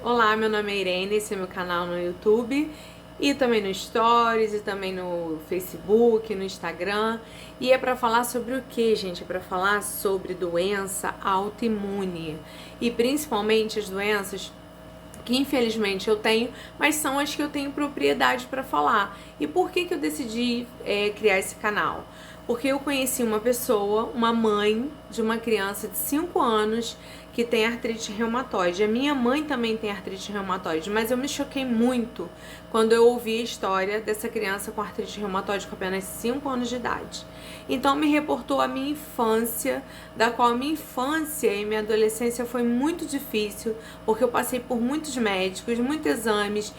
Olá, meu nome é Irene, esse é meu canal no YouTube e também no Stories e também no Facebook, no Instagram. E é para falar sobre o que, gente? É para falar sobre doença autoimune e principalmente as doenças que infelizmente eu tenho, mas são as que eu tenho propriedade para falar. E por que eu decidi criar esse canal? Porque eu conheci uma pessoa, uma mãe de uma criança de 5 anos que tem artrite reumatoide. A minha mãe também tem artrite reumatoide, mas eu me choquei muito quando eu ouvi a história dessa criança com artrite reumatoide com apenas 5 anos de idade. Então me reportou a minha infância, da qual a minha infância e minha adolescência foi muito difícil, porque eu passei por muitos médicos, muitos exames,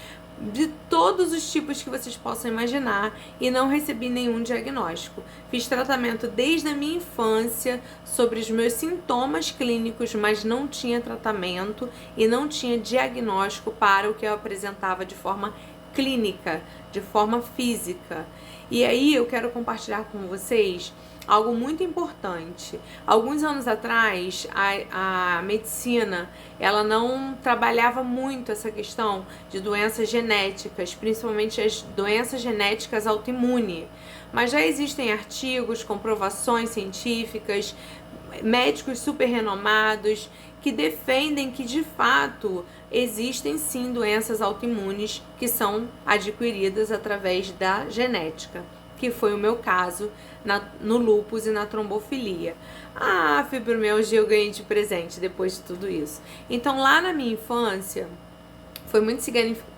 de todos os tipos que vocês possam imaginar e não recebi nenhum diagnóstico. Fiz tratamento desde a minha infância sobre os meus sintomas clínicos, mas não tinha tratamento e não tinha diagnóstico para o que eu apresentava de forma clínica, de forma física. E aí eu quero compartilhar com vocês algo muito importante. Alguns anos atrás, a medicina, ela não trabalhava muito essa questão de doenças genéticas, principalmente as doenças genéticas autoimunes. Mas já existem artigos, comprovações científicas, médicos super renomados que defendem que de fato existem sim doenças autoimunes que são adquiridas através da genética, que foi o meu caso no lúpus e na trombofilia. A fibromialgia eu ganhei de presente depois de tudo isso. Então lá na minha infância foi muito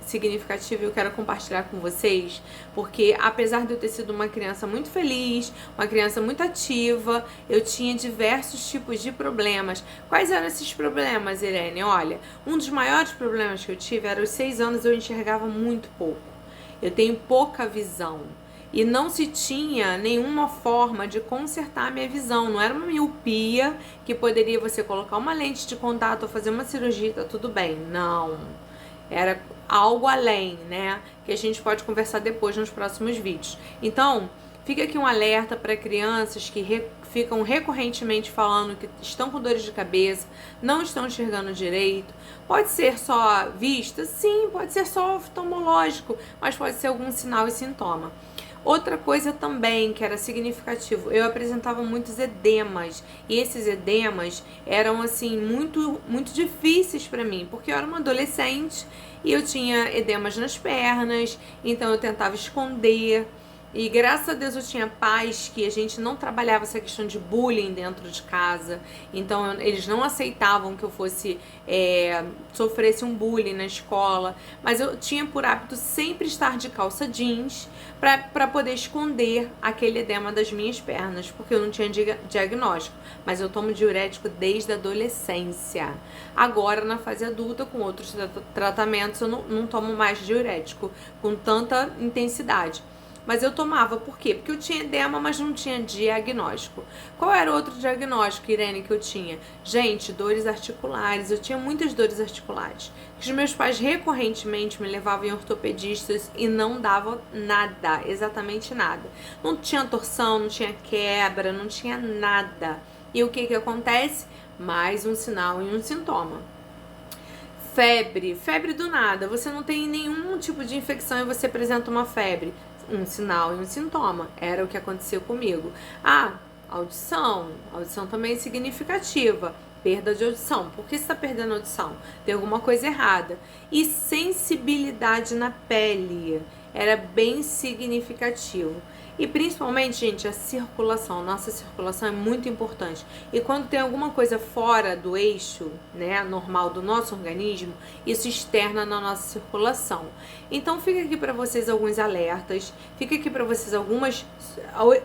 significativo e eu quero compartilhar com vocês, porque apesar de eu ter sido uma criança muito feliz, uma criança muito ativa, eu tinha diversos tipos de problemas. Quais eram esses problemas, Irene? Olha, um dos maiores problemas que eu tive era aos 6 anos eu enxergava muito pouco. Eu tenho pouca visão. E não se tinha nenhuma forma de consertar a minha visão. Não era uma miopia que poderia você colocar uma lente de contato ou fazer uma cirurgia, tá tudo bem. Não. Era algo além, né? Que a gente pode conversar depois nos próximos vídeos. Então, fica aqui um alerta para crianças que ficam recorrentemente falando que estão com dores de cabeça, não estão enxergando direito. Pode ser só vista? Sim, pode ser só oftalmológico, mas pode ser algum sinal e sintoma. Outra coisa também que era significativo, eu apresentava muitos edemas e esses edemas eram assim muito difíceis para mim, porque eu era uma adolescente e eu tinha edemas nas pernas, então eu tentava esconder. E graças a Deus eu tinha pais que a gente não trabalhava essa questão de bullying dentro de casa. Então eles não aceitavam que eu fosse sofresse um bullying na escola. Mas eu tinha por hábito sempre estar de calça jeans para poder esconder aquele edema das minhas pernas, porque eu não tinha diagnóstico. Mas eu tomo diurético desde a adolescência. Agora na fase adulta, com outros tratamentos, eu não tomo mais diurético com tanta intensidade. Mas eu tomava, por quê? Porque eu tinha edema, mas não tinha diagnóstico. Qual era o outro diagnóstico, Irene, que eu tinha? Gente, dores articulares. Eu tinha muitas dores articulares. Os meus pais recorrentemente me levavam em ortopedistas e não dava nada, exatamente nada. Não tinha torção, não tinha quebra, não tinha nada. E o que acontece? Mais um sinal e um sintoma. Febre do nada. Você não tem nenhum tipo de infecção e você apresenta uma febre. Um sinal e um sintoma. Era o que aconteceu comigo. Audição. Audição também é significativa. Perda de audição. Por que você está perdendo a audição? Tem alguma coisa errada. E sensibilidade na pele. Era bem significativo. E principalmente, gente, a circulação. Nossa circulação é muito importante. E quando tem alguma coisa fora do eixo, né, normal do nosso organismo, isso externa na nossa circulação. Então fica aqui para vocês alguns alertas, fica aqui para vocês algumas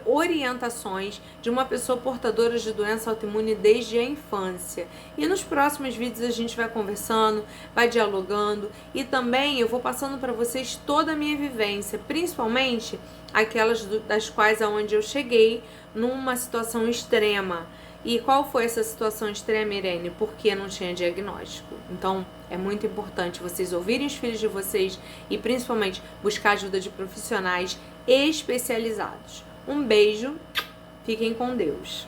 orientações de uma pessoa portadora de doença autoimune desde a infância. E nos próximos vídeos a gente vai conversando, vai dialogando e também eu vou passando para vocês toda a minha vivência, principalmente aquelas das quais aonde eu cheguei numa situação extrema. E qual foi essa situação extrema, Irene? Porque não tinha diagnóstico. Então, é muito importante vocês ouvirem os filhos de vocês e principalmente buscar ajuda de profissionais especializados. Um beijo, fiquem com Deus.